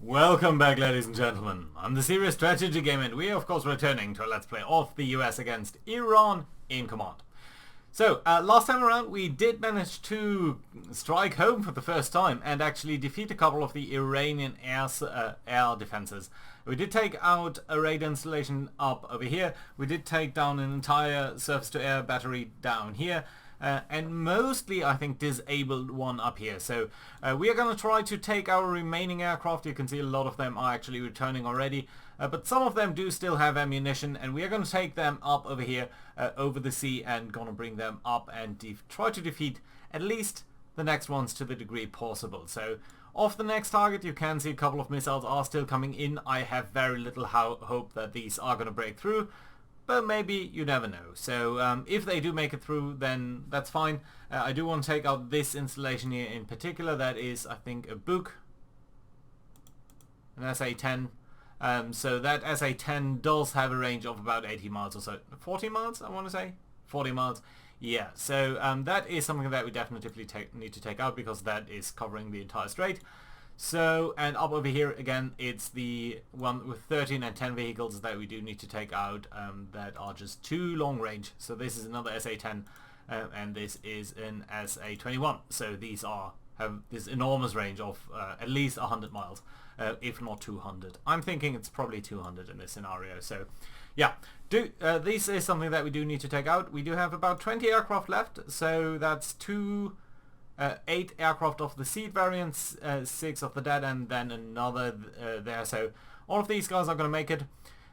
Welcome back, ladies and gentlemen. I'm the Serious Strategy Gamer, and we are of course returning to a Let's Play of the US against Iran in command. So, last time around we did manage to strike home for the first time and actually defeat a couple of the Iranian air defenses. We did take out a radar installation up over here, we did take down an entire surface-to-air battery down here, and mostly I think disabled one up here. So we are going to try to take our remaining aircraft. You can see a lot of them are actually returning already, but some of them do still have ammunition, and we are going to take them up over here over the sea and going to bring them up and try to defeat at least the next ones to the degree possible. So off the next target you can see a couple of missiles are still coming in. I have very little hope that these are going to break through, but maybe, you never know. So if they do make it through, then that's fine. I do want to take out this installation here in particular. That is, I think, a Buk, an SA-10. So that SA-10 does have a range of about 80 miles or so. 40 miles, I want to say? 40 miles. Yeah, so that is something that we definitely need to take out, because that is covering the entire strait. So, and up over here again, it's the one with 13 and 10 vehicles that we do need to take out, that are just too long range. So this is another SA-10, and this is an SA-21. So these have this enormous range of at least 100 miles, if not 200. I'm thinking it's probably 200 in this scenario. So yeah, this is something that we do need to take out. We do have about 20 aircraft left, so that's 8 aircraft of the Seed variants, 6 of the Dead, and then another there. So all of these guys are going to make it.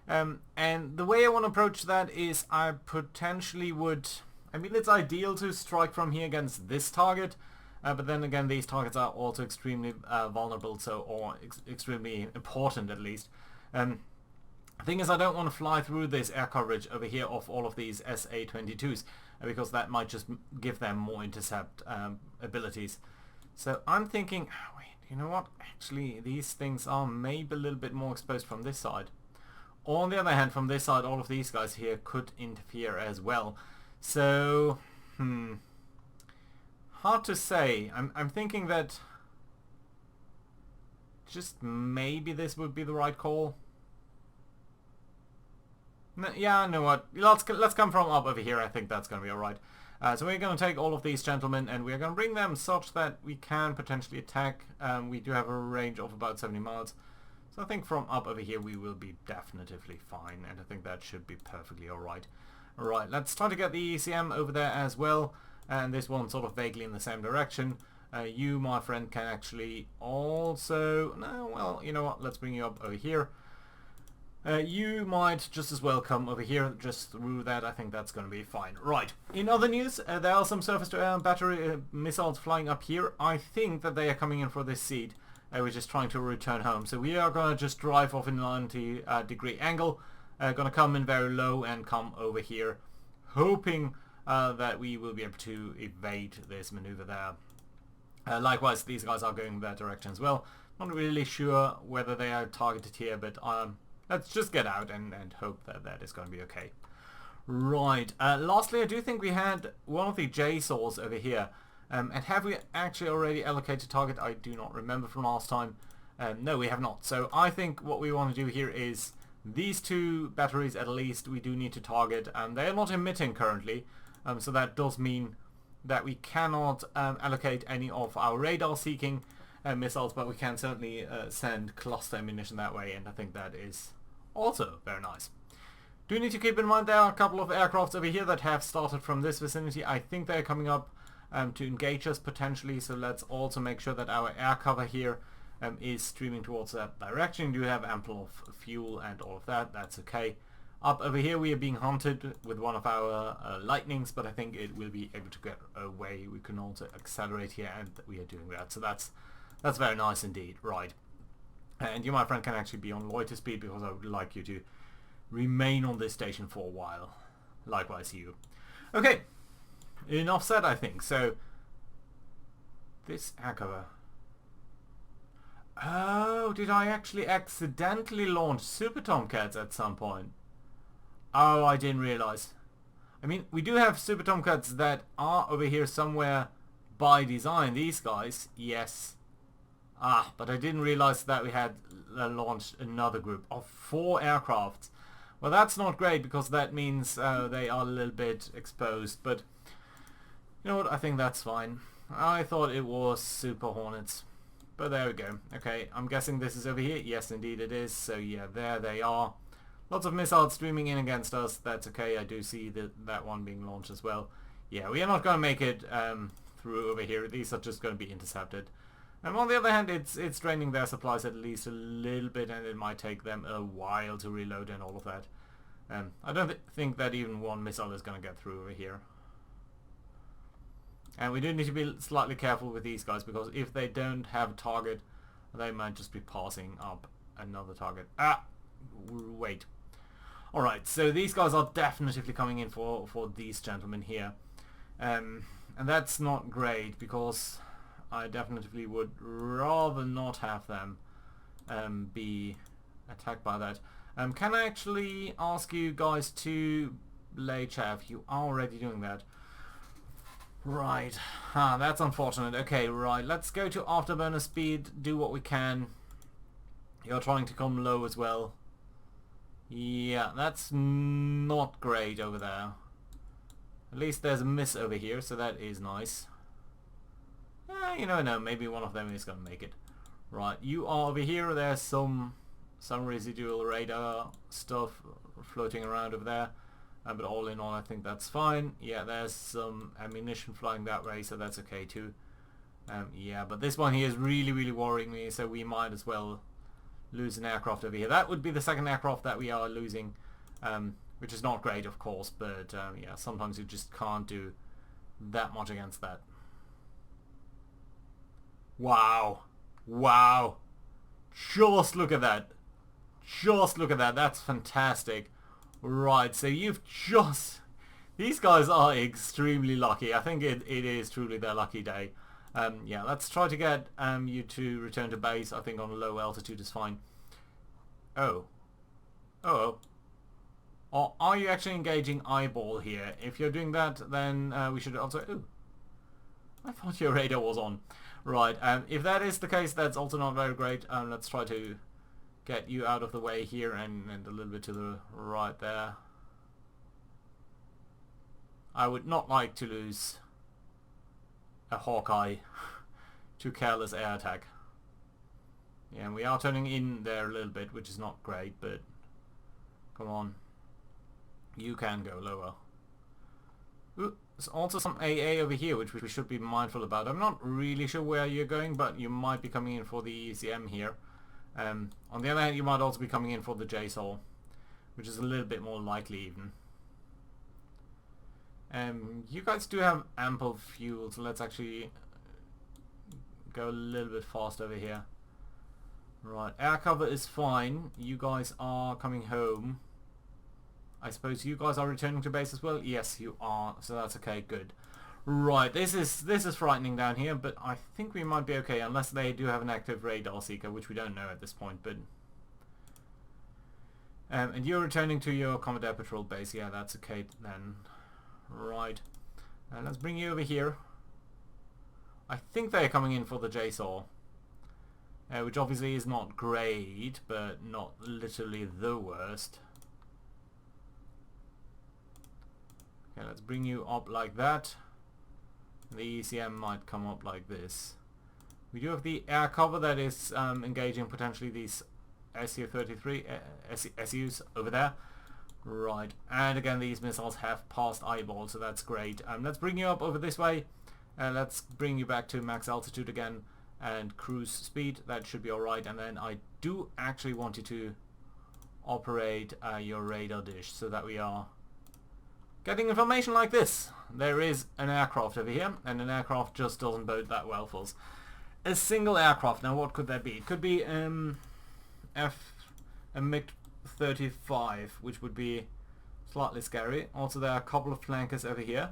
And the way I want to approach that is I potentially would... I mean, it's ideal to strike from here against this target, but then again, these targets are also extremely vulnerable, or extremely important at least. The thing is, I don't want to fly through this air coverage over here of all of these SA-22s, because that might just give them more intercept abilities. So I'm thinking, wait, you know what? Actually, these things are maybe a little bit more exposed from this side. On the other hand, from this side, all of these guys here could interfere as well. So, hard to say. I'm thinking that just maybe this would be the right call. Yeah, I know what. Let's come from up over here. I think that's going to be alright. So we're going to take all of these gentlemen, and we're going to bring them such that we can potentially attack. We do have a range of about 70 miles. So I think from up over here we will be definitively fine, and I think that should be perfectly alright. Alright, let's try to get the ECM over there as well, and this one sort of vaguely in the same direction. You, my friend, can actually also... No, well, you know what, let's bring you up over here. You might just as well come over here just through that. I think that's going to be fine. Right. In other news, there are some surface-to-air battery missiles flying up here. I think that they are coming in for this seed. We're just trying to return home. So we are going to just drive off in a 90-degree angle. Going to come in very low and come over here, hoping that we will be able to evade this maneuver there. Likewise, these guys are going that direction as well. Not really sure whether they are targeted here, but... let's just get out and hope that that is going to be okay. Right. Lastly, I do think we had one of the J-saws over here. And have we actually already allocated target? I do not remember from last time. No, we have not. So I think what we want to do here is these 2 batteries at least we do need to target. And they are not emitting currently. So that does mean that we cannot allocate any of our radar-seeking missiles, but we can certainly send cluster ammunition that way, and I think that is also very nice. Do need to keep in mind there are a couple of aircrafts over here that have started from this vicinity. I think they're coming up to engage us potentially, so let's also make sure that our air cover here is streaming towards that direction. You do have ample of fuel and all of that, that's okay. Up over here we are being hunted with one of our lightnings, but I think it will be able to get away. We can also accelerate here, and we are doing that, so that's very nice indeed. Right. And you, my friend, can actually be on loiter speed, because I would like you to remain on this station for a while. Likewise you. Okay. Enough said, I think. So, this air cover. Oh, did I actually accidentally launch SuperTomcats at some point? Oh, I didn't realize. I mean, we do have SuperTomcats that are over here somewhere by design. These guys, yes. But I didn't realize that we had launched another group of 4 aircrafts. Well, that's not great because that means they are a little bit exposed, but you know what, I think that's fine. I thought it was Super Hornets, but there we go. Okay, I'm guessing this is over here. Yes, indeed it is. So yeah, there they are. Lots of missiles streaming in against us. That's okay. I do see that one being launched as well. Yeah, we are not going to make it through over here. These are just going to be intercepted. And on the other hand, it's draining their supplies at least a little bit, and it might take them a while to reload and all of that. I don't think that even one missile is going to get through over here. And we do need to be slightly careful with these guys, because if they don't have a target, they might just be passing up another target. Wait. Alright, so these guys are definitively coming in for these gentlemen here. And that's not great, because I definitely would rather not have them be attacked by that. Can I actually ask you guys to lay chaff? You are already doing that. Right. That's unfortunate. Okay, right. Let's go to afterburner speed, do what we can. You're trying to come low as well. Yeah, that's not great over there. At least there's a miss over here, so that is nice. You never know, maybe one of them is going to make it. Right, you are over here. There's some residual radar stuff floating around over there. But all in all, I think that's fine. Yeah, there's some ammunition flying that way, so that's okay too. Yeah, but this one here is really, really worrying me, so we might as well lose an aircraft over here. That would be the second aircraft that we are losing, which is not great, of course, but yeah, sometimes you just can't do that much against that. Wow. Wow. Just look at that. Just look at that. That's fantastic. Right, so you've just... These guys are extremely lucky. I think it is truly their lucky day. Yeah, let's try to get you to return to base. I think on a low altitude is fine. Oh. Oh. Or are you actually engaging eyeball here? If you're doing that, then we should also... Ooh. I thought your radar was on. Right, if that is the case, that's also not very great. Let's try to get you out of the way here and a little bit to the right there. I would not like to lose a Hawkeye to careless air attack. Yeah, and we are turning in there a little bit, which is not great, but come on. You can go lower. Ooh, there's also some AA over here, which we should be mindful about. I'm not really sure where you're going, but you might be coming in for the ECM here. On the other hand, you might also be coming in for the JSOL, which is a little bit more likely even. You guys do have ample fuel, so let's actually go a little bit fast over here. Right, air cover is fine. You guys are coming home. I suppose you guys are returning to base as well? Yes, you are, so that's okay, good. Right, this is frightening down here, but I think we might be okay, unless they do have an active radar seeker, which we don't know at this point, but... and you're returning to your Combat Air Patrol base, yeah, that's okay then. Right, let's bring you over here. I think they're coming in for the JSOL, which obviously is not great, but not literally the worst. Okay, let's bring you up like that. The ECM might come up like this. We do have the air cover that is engaging potentially these SU-33 SUs over there. Right, and again these missiles have passed eyeball, so that's great. Let's bring you up over this way. Let's bring you back to max altitude again and cruise speed. That should be alright. And then I do actually want you to operate your radar dish so that we are getting information like this. There is an aircraft over here, and an aircraft just doesn't bode that well for us. A single aircraft, now what could that be? It could be a MiG-35, which would be slightly scary. Also there are a couple of flankers over here.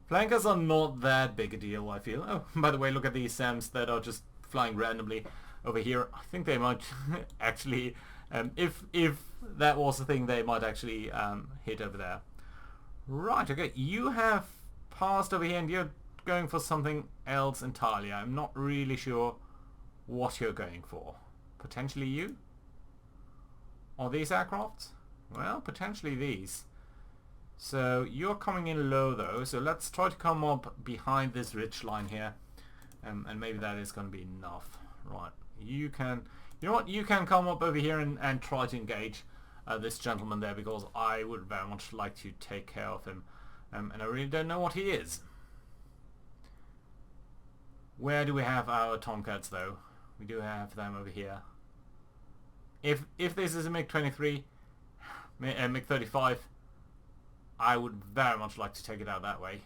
Flankers are not that big a deal, I feel. Oh, by the way, look at these SAMs that are just flying randomly over here. I think they might actually, if that was the thing, they might actually hit over there. Right, okay, you have passed over here and you're going for something else entirely. I'm not really sure what you're going for. Potentially you? Or these aircrafts? Well, potentially these. So you're coming in low though, so let's try to come up behind this ridge line here. And maybe that is going to be enough. Right, you know what, you can come up over here and try to engage this gentleman there, because I would very much like to take care of him. And I really don't know what he is. Where do we have our Tomcats though? We do have them over here. If this is a MiG-23, MiG-35, I would very much like to take it out that way.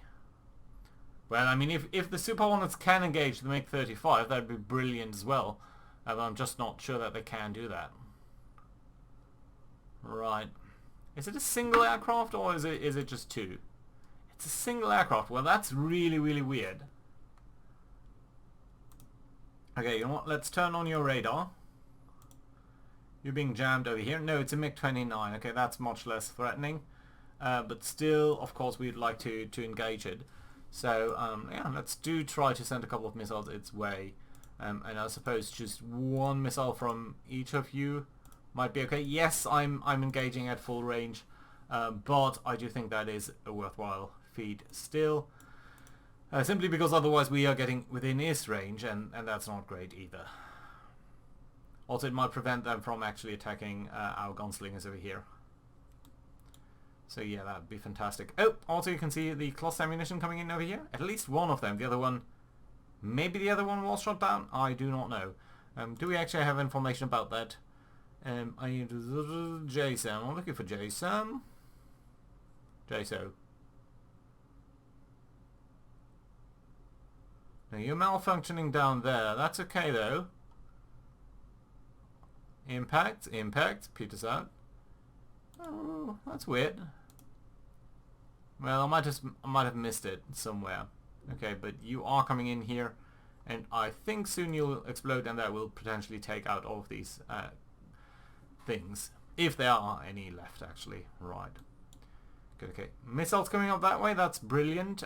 Well, I mean, if the Super Hornets can engage the MiG-35, that'd be brilliant as well. But I'm just not sure that they can do that. Right. Is it a single aircraft or is it just two? It's a single aircraft. Well, that's really, really weird. Okay, you know what? Let's turn on your radar. You're being jammed over here. No, it's a MiG-29. Okay, that's much less threatening. But still, of course, we'd like to engage it. So, yeah, let's try to send a couple of missiles its way. And I suppose just one missile from each of you might be okay. Yes, I'm engaging at full range. But I do think that is a worthwhile feat still. Simply because otherwise we are getting within his range, and that's not great either. Also, it might prevent them from actually attacking our gunslingers over here. So yeah, that would be fantastic. Oh, also you can see the cluster ammunition coming in over here. At least one of them. The other one, maybe the other one was shot down? I do not know. Do we actually have information about that? Jason. I'm looking for Jason. JSO. Now you're malfunctioning down there. That's okay though. Impact. Peters out. Oh, that's weird. Well, I might have missed it somewhere. Okay, but you are coming in here, and I think soon you'll explode, and that will potentially take out all of these things, if there are any left, actually. Right. Good. Okay, missiles coming up that way. That's brilliant.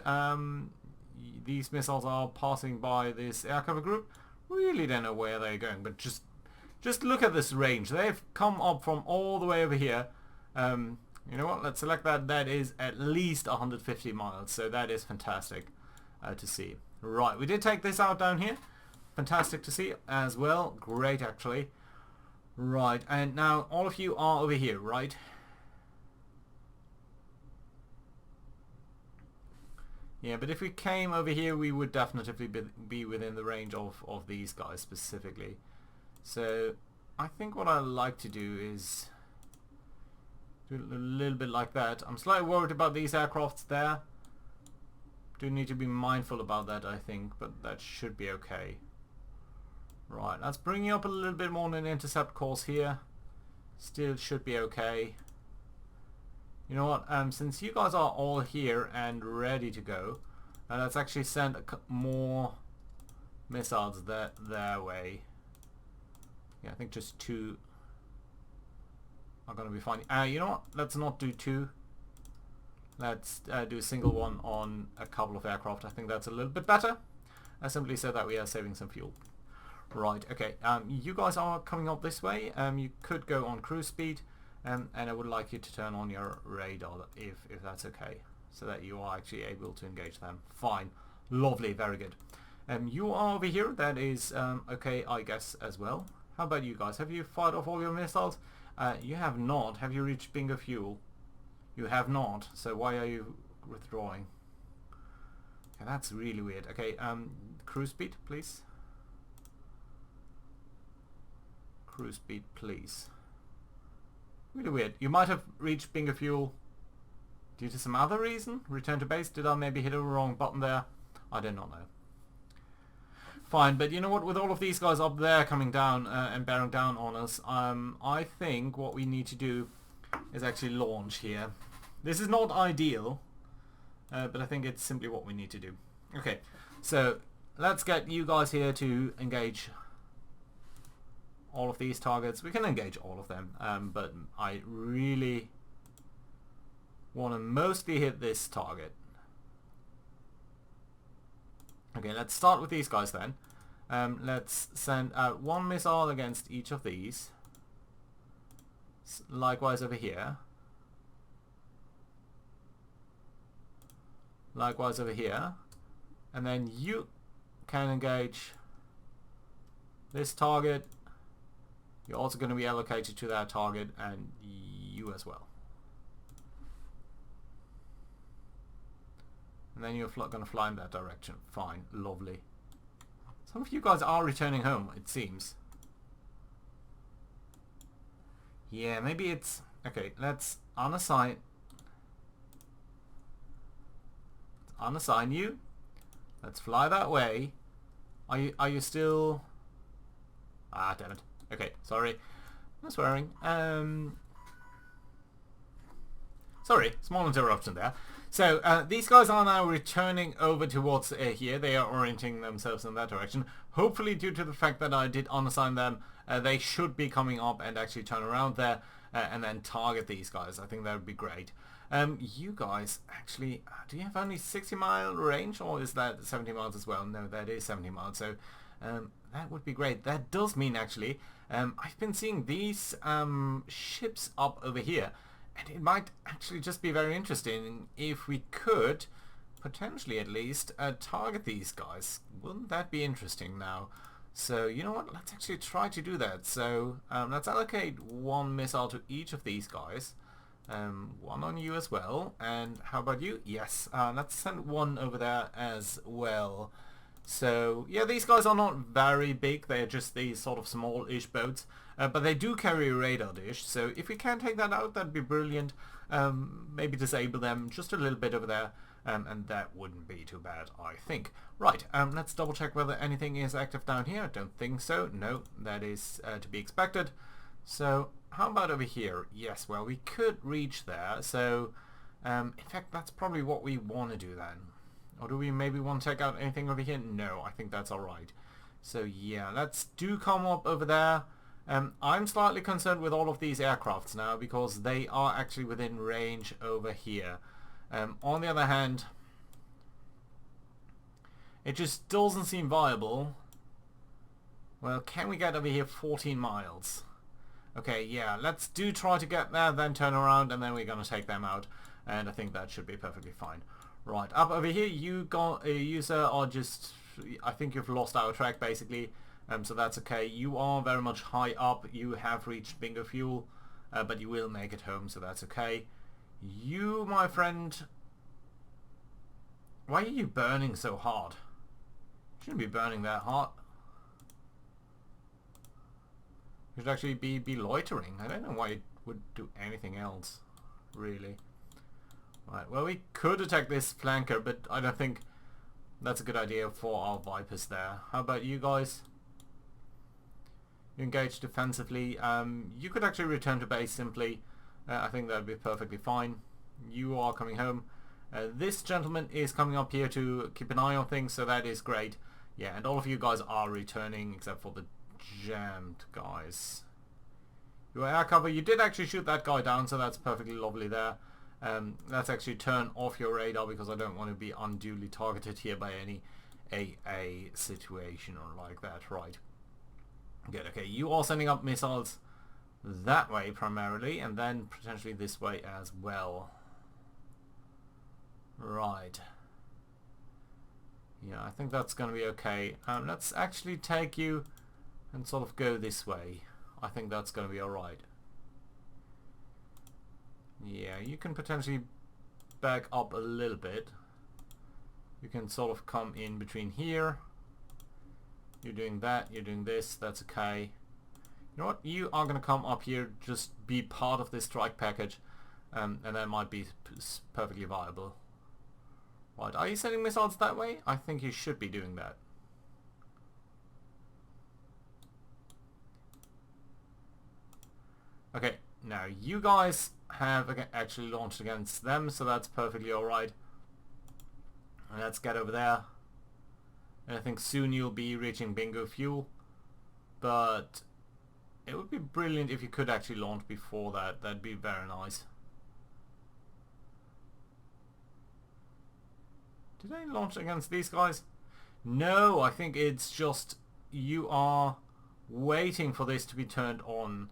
These missiles are passing by this air cover group. Really don't know where they're going, but just look at this range. They've come up from all the way over here. You know what? Let's select that. That is at least 150 miles, so that is fantastic to see. Right, we did take this out down here. Fantastic to see as well. Great, actually. Right, and now all of you are over here, right? Yeah, but if we came over here, we would definitely be within the range of these guys specifically. So I think what I like to do is do a little bit like that. I'm slightly worried about these aircrafts there. Do need to be mindful about that, I think, but that should be okay. Right, let's bring you up a little bit more on an intercept course here. Still should be okay. You know what, since you guys are all here and ready to go, let's actually send more missiles their way. Yeah, I think just two are going to be fine. You know what, let's not do two. Let's do a single one on a couple of aircraft. I think that's a little bit better. Simply so that we are saving some fuel. Right, okay, you guys are coming up this way. You could go on cruise speed. And I would like you to turn on your radar if that's okay, so that you are actually able to engage them. Fine. Lovely. Very good. You are over here. That is okay, I guess, as well. How about you guys? Have you fired off all your missiles? You have not. Have you reached bingo fuel? You have not. So why are you withdrawing? Okay, that's really weird. Okay, cruise speed, please. Cruise speed, please. Really weird. You might have reached bingo fuel due to some other reason. Return to base. Did I maybe hit a wrong button there? I do not know. Fine, but you know what? With all of these guys up there coming down and bearing down on us, I think what we need to do is actually launch here. This is not ideal, but I think it's simply what we need to do. Okay, so let's get you guys here to engage all of these targets. We can engage all of them, but I really want to mostly hit this target. Okay, let's start with these guys then. Let's send out one missile against each of these. Likewise over here. Likewise over here. And then you can engage this target. You're also going to be allocated to that target, and you as well. And then you're going to fly in that direction. Fine. Lovely. Some of you guys are returning home, it seems. Yeah, maybe it's... Okay, let's unassign you. Let's fly that way. Are you still... Ah, damn it. Okay, sorry. I'm swearing. Sorry, small interruption there. So, these guys are now returning over towards here. They are orienting themselves in that direction. Hopefully, due to the fact that I did unassign them, they should be coming up and actually turn around there and then target these guys. I think that would be great. You guys, actually, do you have only 60-mile range, or is that 70 miles as well? No, that is 70 miles, so that would be great. That does mean, actually, I've been seeing these ships up over here, and it might actually just be very interesting if we could, potentially at least, target these guys. Wouldn't that be interesting now? So, you know what, let's actually try to do that. So, let's allocate one missile to each of these guys. One on you as well. And how about you? Yes, let's send one over there as well. So, yeah, these guys are not very big. They're just these sort of small-ish boats. But they do carry a radar dish. So if we can take that out, that'd be brilliant. Maybe disable them just a little bit over there. And that wouldn't be too bad, I think. Right, let's double check whether anything is active down here. I don't think so. No, that is to be expected. So, how about over here? Yes, well, we could reach there. So, in fact, that's probably what we want to do then. Or do we maybe want to take out anything over here? No, I think that's alright. So, yeah, let's do come up over there. I'm slightly concerned with all of these aircrafts now because they are actually within range over here. On the other hand, it just doesn't seem viable. Well, can we get over here 14 miles? Okay, yeah, let's do try to get there, then turn around, and then we're going to take them out. And I think that should be perfectly fine. Right, up over here, you sir are just... I think you've lost our track, basically. So that's okay. You are very much high up. You have reached bingo fuel, but you will make it home, so that's okay. You, my friend... Why are you burning so hard? Shouldn't be burning that hard. You should actually be loitering. I don't know why it would do anything else, really. Right, well, we could attack this flanker, but I don't think that's a good idea for our Vipers there. How about you guys? You engage defensively. You could actually return to base simply. I think that would be perfectly fine. You are coming home. This gentleman is coming up here to keep an eye on things, so that is great. Yeah, and all of you guys are returning, except for the jammed guys. Your air cover, you did actually shoot that guy down, so that's perfectly lovely there. Let's actually turn off your radar because I don't want to be unduly targeted here by any AA situation or like that. Right. Good, okay, you are sending up missiles that way primarily, and then potentially this way as well. Right. Yeah, I think that's going to be okay. Let's actually take you and sort of go this way. I think that's going to be alright. Yeah, you can potentially back up a little bit. You can sort of come in between here. You're doing that, you're doing this, that's okay. You know what, you are going to come up here, just be part of this strike package, and that might be perfectly viable. Right, are you sending missiles that way? I think you should be doing that. Okay, now you guys have actually launched against them, so that's perfectly alright. And let's get over there. And I think soon you'll be reaching bingo fuel. But it would be brilliant if you could actually launch before that. That'd be very nice. Did I launch against these guys? No, I think it's just you are waiting for this to be turned on.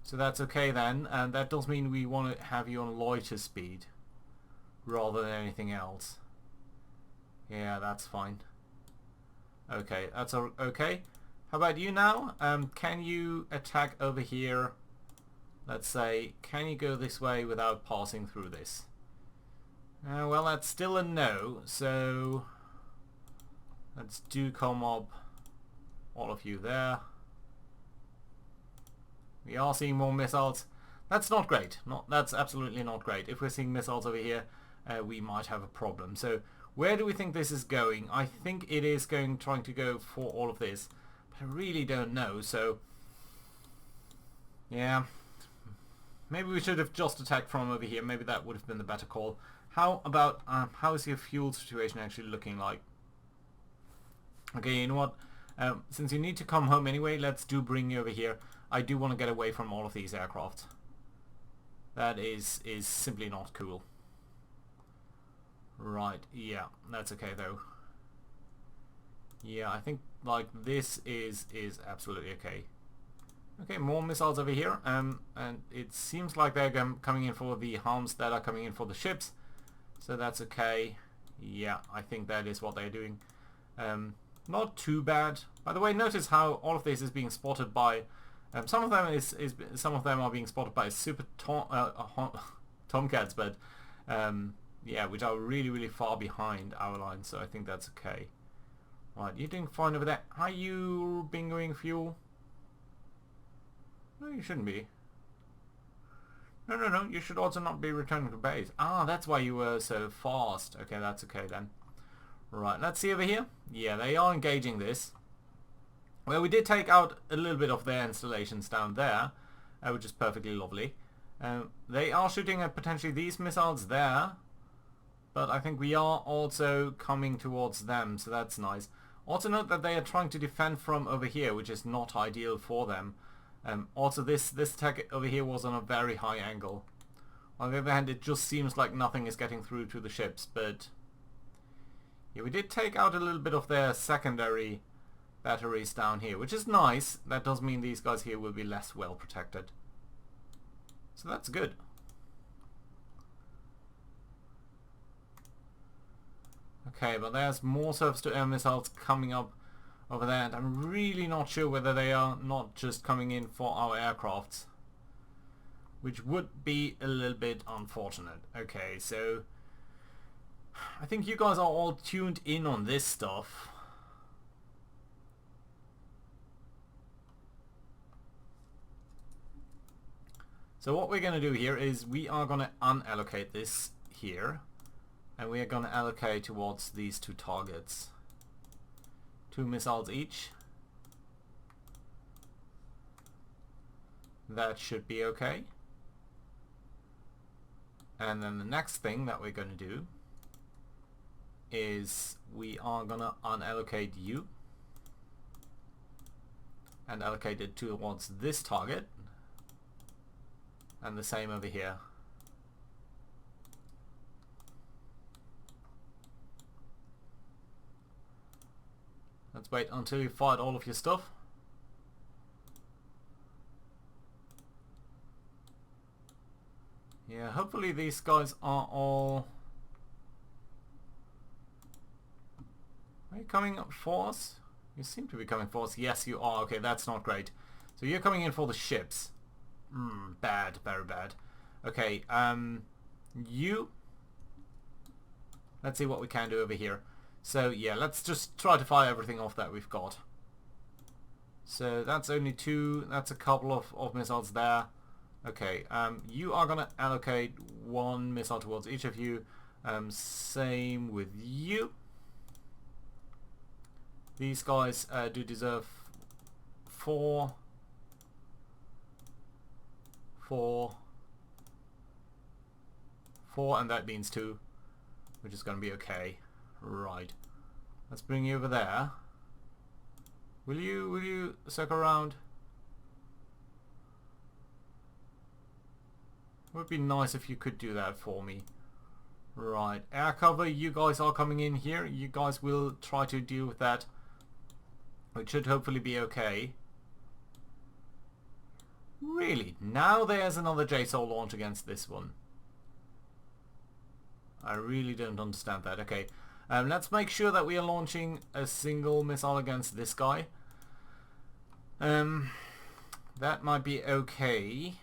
So that's okay then, and that does mean we want to have you on loiter speed rather than anything else. Yeah, that's fine. Okay, that's okay. How about you now? Can you attack over here? Let's say, can you go this way without passing through this? Well, that's still a no, so let's do come up, all of you there. We are seeing more missiles. That's not great. That's absolutely not great. If we're seeing missiles over here, we might have a problem. So where do we think this is going? I think it is trying to go for all of this, but I really don't know. So yeah, maybe we should have just attacked from over here. Maybe that would have been the better call. How about how is your fuel situation actually looking like? Okay, you know what? Since you need to come home anyway, let's bring you over here. I do want to get away from all of these aircraft. That is simply not cool. Right, yeah, that's okay though. Yeah, I think like this is absolutely okay. Okay, more missiles over here, and it seems like they're coming in for the harms that are coming in for the ships, so that's okay. Yeah, I think that is what they're doing. Not too bad. By the way, notice how all of this is being spotted by some of them are being spotted by SuperTomcats, but yeah, which are really far behind our line, so I think that's okay. Right, you're doing fine over there. Are you bingoing fuel? No, you shouldn't be. No, you should also not be returning to base. Ah, that's why you were so fast. Okay, that's okay then. Right, let's see over here. Yeah, they are engaging this. Well, we did take out a little bit of their installations down there, which is perfectly lovely. They are shooting at potentially these missiles there, but I think we are also coming towards them, so that's nice. Also note that they are trying to defend from over here, which is not ideal for them. Also, this attack over here was on a very high angle. On the other hand, it just seems like nothing is getting through to the ships, but yeah, we did take out a little bit of their secondary batteries down here, which is nice. That does mean these guys here will be less well protected, so that's good. Okay, but there's more surface-to-air missiles coming up over there, and I'm really not sure whether they are not just coming in for our aircrafts, which would be a little bit unfortunate. Okay, so I think you guys are all tuned in on this stuff. So what we're going to do here is we are going to unallocate this here, and we are going to allocate towards these two targets. 2 missiles each. That should be okay. And then the next thing that we're going to do is we are going to unallocate you and allocate it towards this target. And the same over here. Let's wait until you fired all of your stuff. Yeah, hopefully these guys are all... Are you coming up for us? You seem to be coming for us. Yes, you are. Okay, that's not great. So you're coming in for the ships. Bad, very bad. Okay, you... Let's see what we can do over here. So yeah, let's just try to fire everything off that we've got. So that's only 2, that's a couple of missiles there. Okay, you are gonna allocate 1 missile towards each of you. Same with you. These guys do deserve 4, 4, 4, and that means 2, which is gonna be okay. Right. Let's bring you over there. Will you circle around? It would be nice if you could do that for me. Right. Air cover, you guys are coming in here. You guys will try to deal with that which should hopefully be okay. Really? Now there's another JSOL launch against this one. I really don't understand that. Okay, let's make sure that we are launching a single missile against this guy. That might be okay.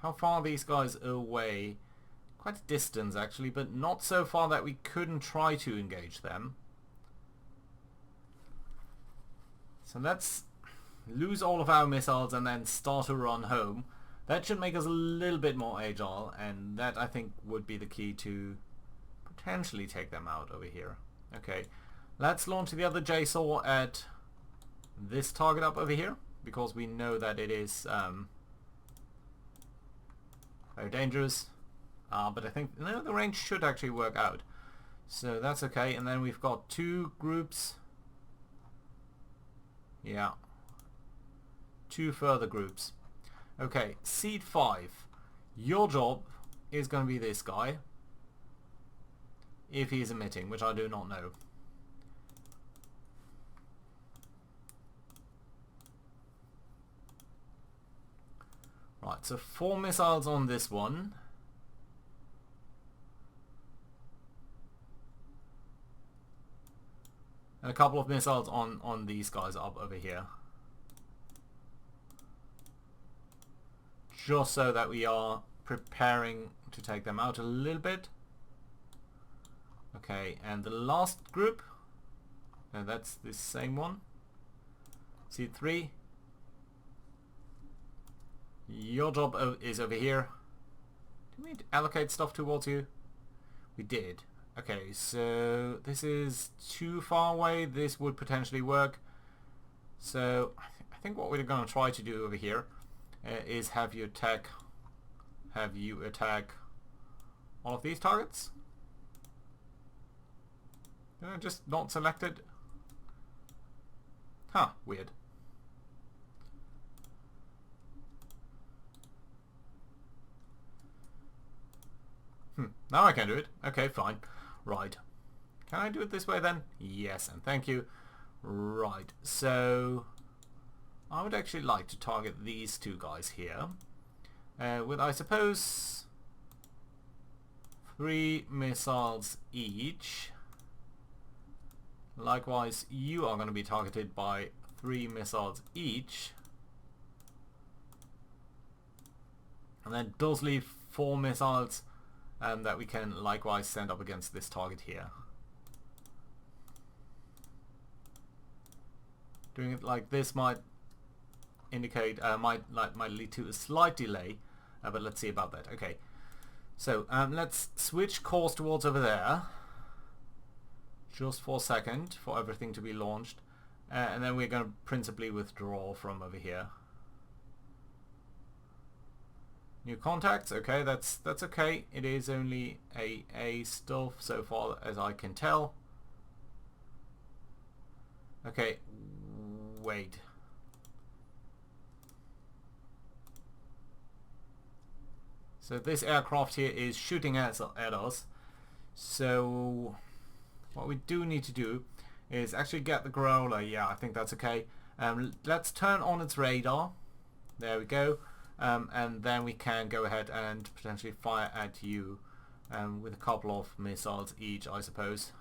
How far are these guys away? Quite a distance actually, but not so far that we couldn't try to engage them. So let's lose all of our missiles and then start a run home. That should make us a little bit more agile, and that I think would be the key to potentially take them out over here. Okay, let's launch the other JSOL at this target up over here, because we know that it is very dangerous. But I think no, the range should actually work out. So that's okay, and then we've got two groups. Yeah. Two further groups. Okay, Seed 5. Your job is going to be this guy. If he is emitting, which I do not know. Right, so 4 missiles on this one. And a couple of missiles on these guys up over here. Just so that we are preparing to take them out a little bit. Okay, and the last group, and that's the same one. Seed 3. Your job is over here. Did we allocate stuff towards you? We did. Okay, so this is too far away. This would potentially work. So I think what we're going to try to do over here is have you attack all of these targets. Just not selected. Huh, weird. Now I can do it. Okay, fine. Right. Can I do it this way then? Yes, and thank you. Right, so I would actually like to target these two guys here. With, I suppose, 3 missiles each. Likewise, you are going to be targeted by 3 missiles each. And that does leave 4 missiles that we can likewise send up against this target here. Doing it like this might indicate, might lead to a slight delay, but let's see about that. Okay, so let's switch course towards over there, just for a second, for everything to be launched, and then we're going to principally withdraw from over here. New contacts, okay, that's okay. It is only AA stuff so far as I can tell. Okay, wait. So this aircraft here is shooting at us. So what we do need to do is actually get the Growler. Yeah, I think that's okay. Let's turn on its radar. There we go. And then we can go ahead and potentially fire at you with a couple of missiles each, I suppose.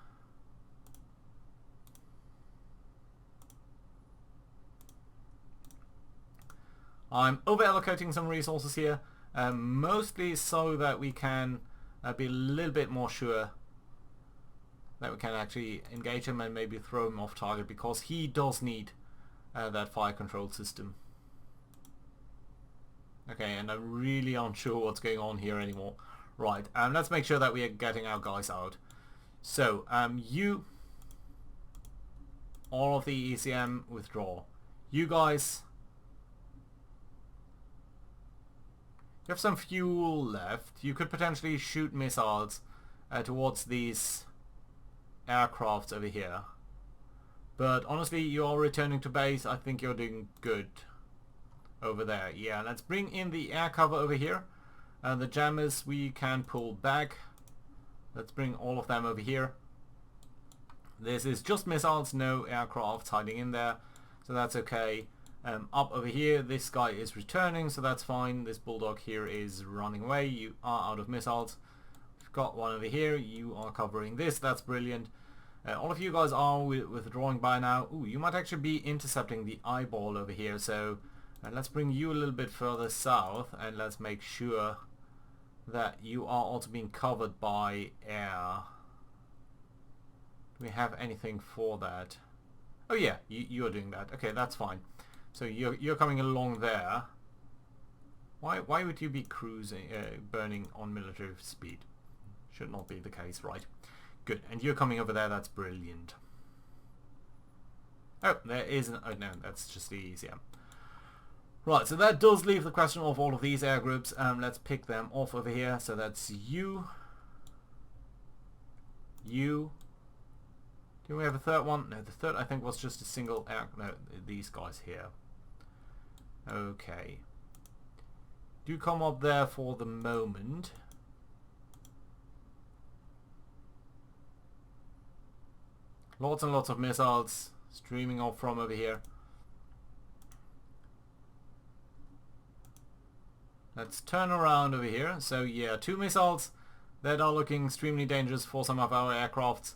I'm over allocating some resources here, mostly so that we can be a little bit more sure that we can actually engage him and maybe throw him off target, because he does need that fire control system. Okay, and I'm really unsure what's going on here anymore. Right, let's make sure that we are getting our guys out. So, you, all of the ECM, withdraw. You guys, you have some fuel left. You could potentially shoot missiles towards these aircrafts over here. But honestly, you are returning to base. I think you're doing good over there. Yeah, let's bring in the air cover over here. The jammers we can pull back. Let's bring all of them over here. This is just missiles, no aircraft hiding in there. so that's okay. Up over here, this guy is returning, so that's fine. This bulldog here is running away. You are out of missiles. We've got one over here. You are covering this. That's brilliant. All of you guys are withdrawing by now. Ooh, you might actually be intercepting the eyeball over here, so let's bring you a little bit further south, and let's make sure that you are also being covered by air. Do we have anything for that? Oh yeah, you're doing that. Okay, that's fine. So you're coming along there. Why would you be cruising, burning on military speed? Should not be the case, right? Good. And you're coming over there. That's brilliant. Oh, there is an... Oh no, that's just the ECM. Right, so that does leave the question of all of these air groups. Let's pick them off over here. So that's you. You. Do we have a third one? No, the third I think was just a single air... No, these guys here. Okay. Do come up there for the moment. Lots and lots of missiles streaming off from over here. Let's turn around over here. So yeah, 2 missiles that are looking extremely dangerous for some of our aircrafts.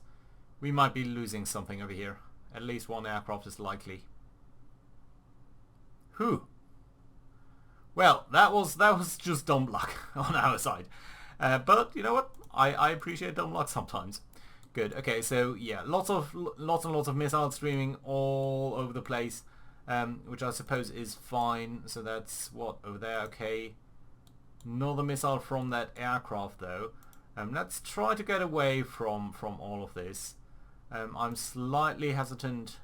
We might be losing something over here. At least one aircraft is likely. Whew. Well, that was just dumb luck on our side. But you know what? I appreciate dumb luck sometimes. Good. Okay, so yeah, lots and lots of missiles streaming all over the place, which I suppose is fine. So that's what over there. Okay, another missile from that aircraft though. Let's try to get away from all of this. I'm slightly hesitant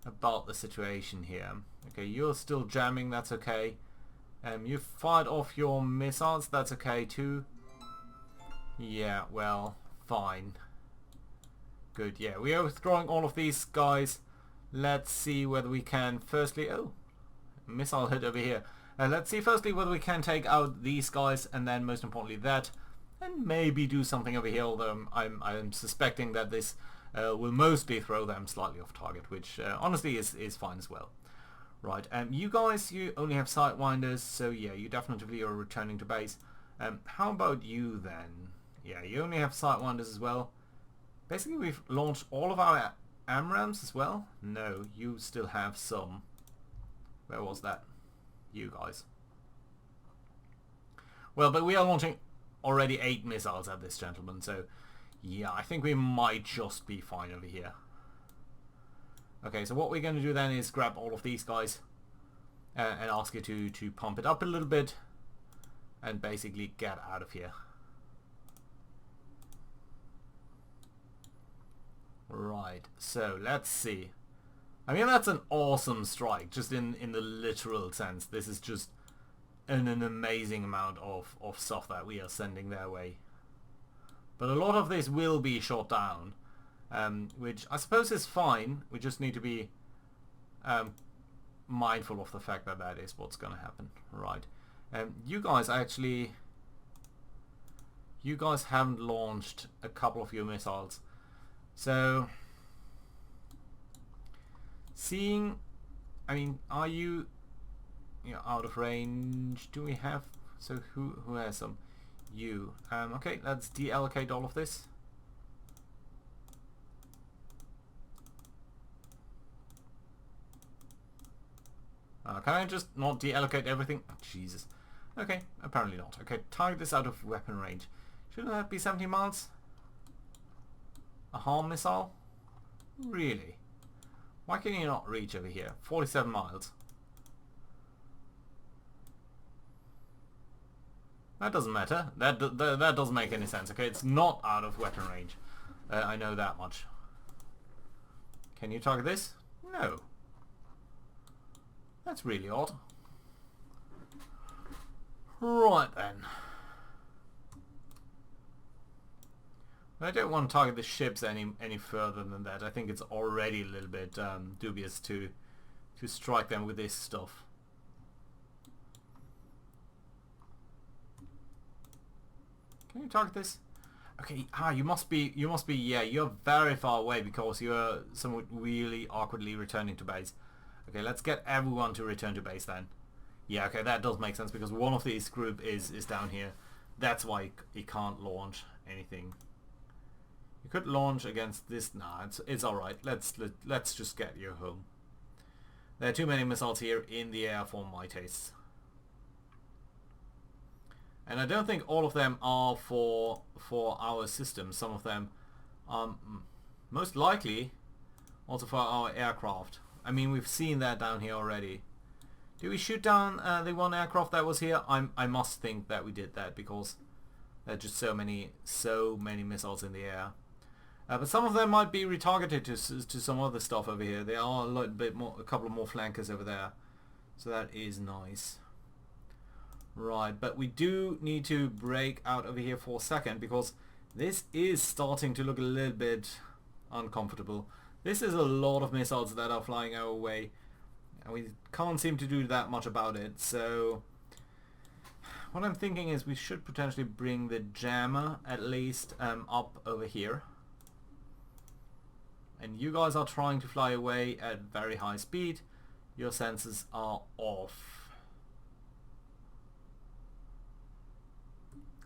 about the situation here. Okay, you're still jamming. That's okay. You fired off your missiles. That's okay too. Yeah. Well, fine. Good, yeah, we are withdrawing all of these guys. Let's see whether we can firstly... Oh, missile hit over here. Let's see firstly whether we can take out these guys, and then most importantly that, and maybe do something over here, although I'm suspecting that this will mostly throw them slightly off target, which honestly is fine as well. Right, you guys, you only have sidewinders, so yeah, you definitely are returning to base. How about you then? Yeah, you only have sidewinders as well. Basically, we've launched all of our AMRAAMs as well. No, you still have some. Where was that? You guys. Well, but we are launching already 8 missiles at this, gentleman. So, yeah, I think we might just be fine over here. Okay, so what we're going to do then is grab all of these guys and ask you to pump it up a little bit and basically get out of here. Right, so let's see. I mean, that's an awesome strike, just in the literal sense. This is just an amazing amount of stuff that we are sending their way. But a lot of this will be shot down, which I suppose is fine. We just need to be mindful of the fact that that is what's going to happen. Right. You guys actually... You guys haven't launched a couple of your missiles. So, seeing, I mean, are you out of range? Do we have, so who has some? You. Okay, let's deallocate all of this. Can I just not deallocate everything? Oh, Jesus. Okay, apparently not. Okay, target this out of weapon range. Shouldn't that be 70 miles? A harm missile? Really? Why can you not reach over here? 47 miles. That doesn't matter. That doesn't make any sense. Okay, it's not out of weapon range. I know that much. Can you target this? No. That's really odd. Right then. I don't want to target the ships any further than that. I think it's already a little bit dubious to strike them with this stuff. Can you target this? Okay, you must be, yeah, you're very far away because you're somewhat really awkwardly returning to base. Okay, let's get everyone to return to base then. Yeah, okay, that does make sense because one of these group is down here. That's why he can't launch anything. You could launch against this. Nah, it's all right. Let's just get you home. There are too many missiles here in the air for my tastes. And I don't think all of them are for our system. Some of them are most likely also for our aircraft. I mean, we've seen that down here already. Did we shoot down the one aircraft that was here? I must think that we did that because there are just so many missiles in the air. But some of them might be retargeted to some other stuff over here. There are a couple of more flankers over there, so that is nice. Right, but we do need to break out over here for a second because this is starting to look a little bit uncomfortable. This is a lot of missiles that are flying our way, and we can't seem to do that much about it. So what I'm thinking is we should potentially bring the jammer at least up over here. And you guys are trying to fly away at very high speed. Your sensors are off.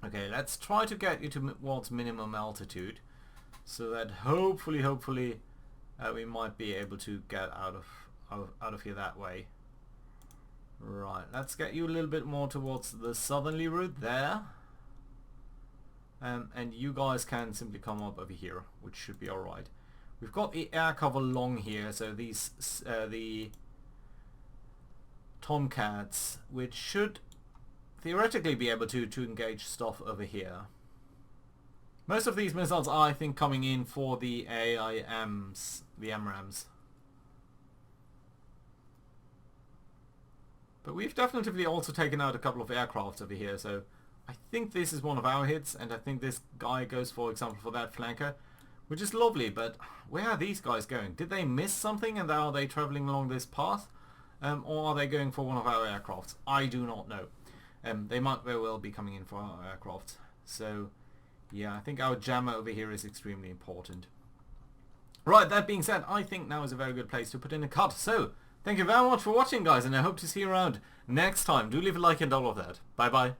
Okay, let's try to get you towards minimum altitude so that hopefully we might be able to get out of here that way. Right, let's get you a little bit more towards the southerly route there. And you guys can simply come up over here, which should be alright. We've got the air cover long here, so these the Tomcats, which should theoretically be able to engage stuff over here. Most of these missiles are, I think, coming in for the AIMs, the MRAMs. But we've definitely also taken out a couple of aircraft over here, so I think this is one of our hits, and I think this guy goes, for example, for that flanker, which is lovely, but where are these guys going? Did they miss something and are they traveling along this path? Or are they going for one of our aircrafts? I do not know. They might very well be coming in for our aircraft. So, yeah, I think our jammer over here is extremely important. Right, that being said, I think now is a very good place to put in a cut. So, thank you very much for watching, guys, and I hope to see you around next time. Do leave a like and all of that. Bye-bye.